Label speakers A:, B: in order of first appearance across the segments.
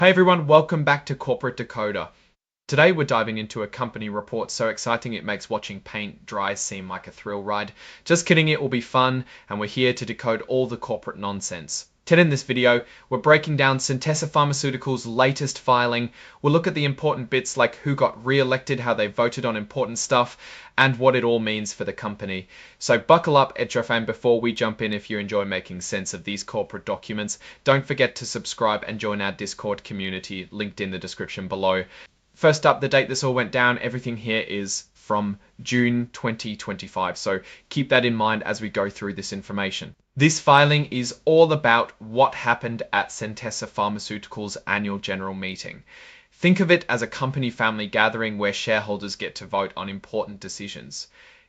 A: Hey everyone, welcome back to Corporate Decoder. Today we're diving into a company report so exciting it makes watching paint dry seem like a thrill ride. Just kidding, it will be fun, and we're here to decode all the corporate nonsense. Today in this video, we're breaking down Centessa Pharmaceuticals' latest filing. We'll look at the important bits like who got re-elected, how they voted on important stuff, and what it all means for the company. So buckle up, Etrofan, before we jump in. If you enjoy making sense of these corporate documents, don't forget to subscribe and join our Discord community, linked in the description below. First up, the date this all went down, everything here is from June 2025, so keep that in mind as we go through this information. This filing is all about what happened at Centessa Pharmaceuticals' annual general meeting. Think of it as a company family gathering where shareholders get to vote on important decisions.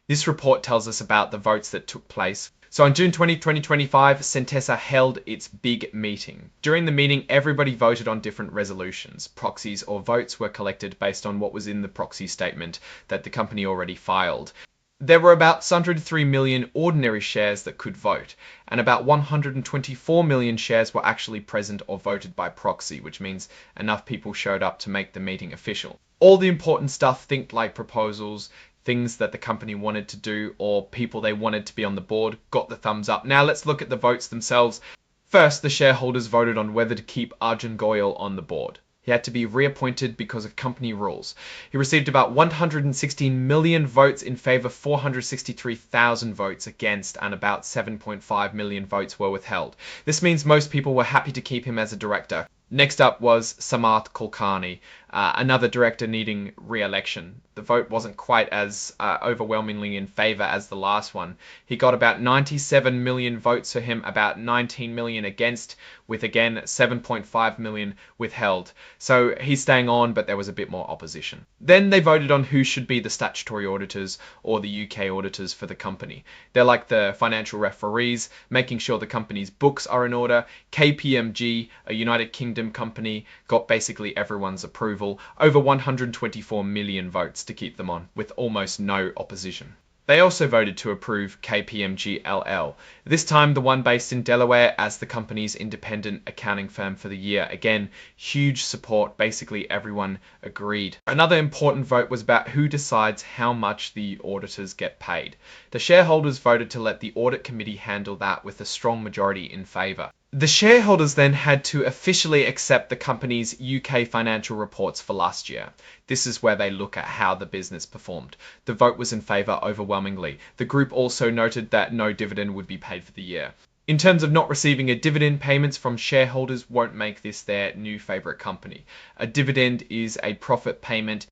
A: This report tells us about the votes that took place. So on June 20, 2025, Centessa held its big meeting. During the meeting, everybody voted on different resolutions. Proxies or votes were collected based on what was in the proxy statement that the company already filed. There were about 103 million ordinary shares that could vote, and about 124 million shares were actually present or voted by proxy, which means enough people showed up to make the meeting official. All the important stuff, think like proposals, things that the company wanted to do, or people they wanted to be on the board, got the thumbs up. Now let's look at the votes themselves. First, the shareholders voted on whether to keep Arjun Goyal on the board. He had to be reappointed because of company rules. He received about 116 million votes in favour, 463,000 votes against, and about 7.5 million votes were withheld. This means most people were happy to keep him as a director. Next up was Samarth Kulkarni, another director needing re-election. The vote wasn't quite as overwhelmingly in favour as the last one. He got about 97 million votes for him, about 19 million against, with again 7.5 million withheld. So he's staying on, but there was a bit more opposition. Then they voted on who should be the statutory auditors or the UK auditors for the company. They're like the financial referees, making sure the company's books are in order. KPMG, a United Kingdom company, got basically everyone's approval. Over 124 million votes to keep them on, with almost no opposition. They also voted to approve KPMG LL, this time the one based in Delaware, as the company's independent accounting firm for the year. Again, huge support, basically everyone agreed. Another important vote was about who decides how much the auditors get paid. The shareholders voted to let the audit committee handle that with a strong majority in favour. The shareholders then had to officially accept the company's UK financial reports for last year. This is where they look at how the business performed. The vote was in favour overwhelmingly. The group also noted that no dividend would be paid for the year. In terms of not receiving a dividend, payments from shareholders won't make this their new favourite company. A dividend is a profit payment.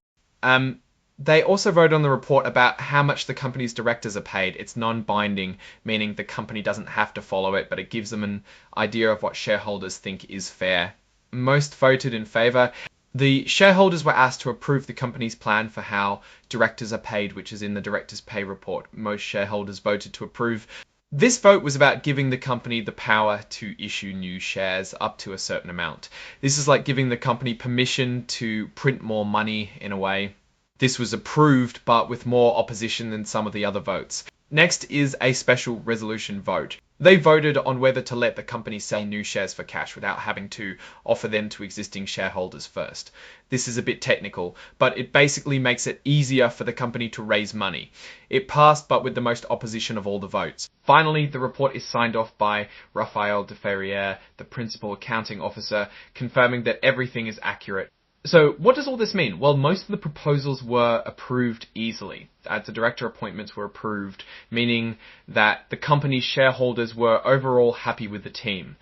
A: They also voted on the report about how much the company's directors are paid. It's non-binding, meaning the company doesn't have to follow it, but it gives them an idea of what shareholders think is fair. Most voted in favour. The shareholders were asked to approve the company's plan for how directors are paid, which is in the directors' pay report. Most shareholders voted to approve. This vote was about giving the company the power to issue new shares up to a certain amount. This is like giving the company permission to print more money in a way. This was approved, but with more opposition than some of the other votes. Next is a special resolution vote. They voted on whether to let the company sell new shares for cash without having to offer them to existing shareholders first. This is a bit technical, but it basically makes it easier for the company to raise money. It passed, but with the most opposition of all the votes. Finally, the report is signed off by Raphael de Ferrier, the principal accounting officer, confirming that everything is accurate. So what does all this mean? Well, most of the proposals were approved easily. As the director appointments were approved, meaning that the company's shareholders were overall happy with the team.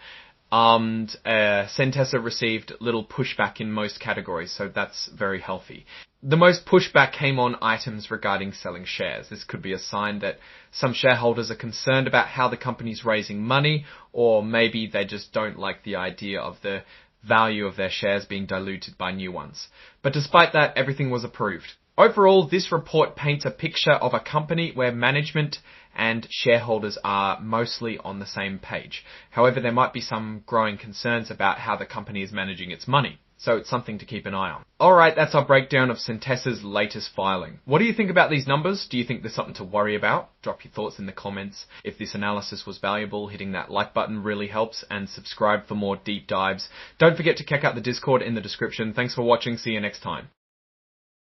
A: Centessa received little pushback in most categories, so that's very healthy. The most pushback came on items regarding selling shares. This could be a sign that some shareholders are concerned about how the company's raising money, or maybe they just don't like the idea of the value of their shares being diluted by new ones. But despite that, everything was approved. Overall, this report paints a picture of a company where management and shareholders are mostly on the same page. However, there might be some growing concerns about how the company is managing its money. So it's something to keep an eye on. Alright, that's our breakdown of Centessa's latest filing. What do you think about these numbers? Do you think there's something to worry about? Drop your thoughts in the comments. If this analysis was valuable, hitting that like button really helps, and subscribe for more deep dives. Don't forget to check out the Discord in the description. Thanks for watching. See you next time.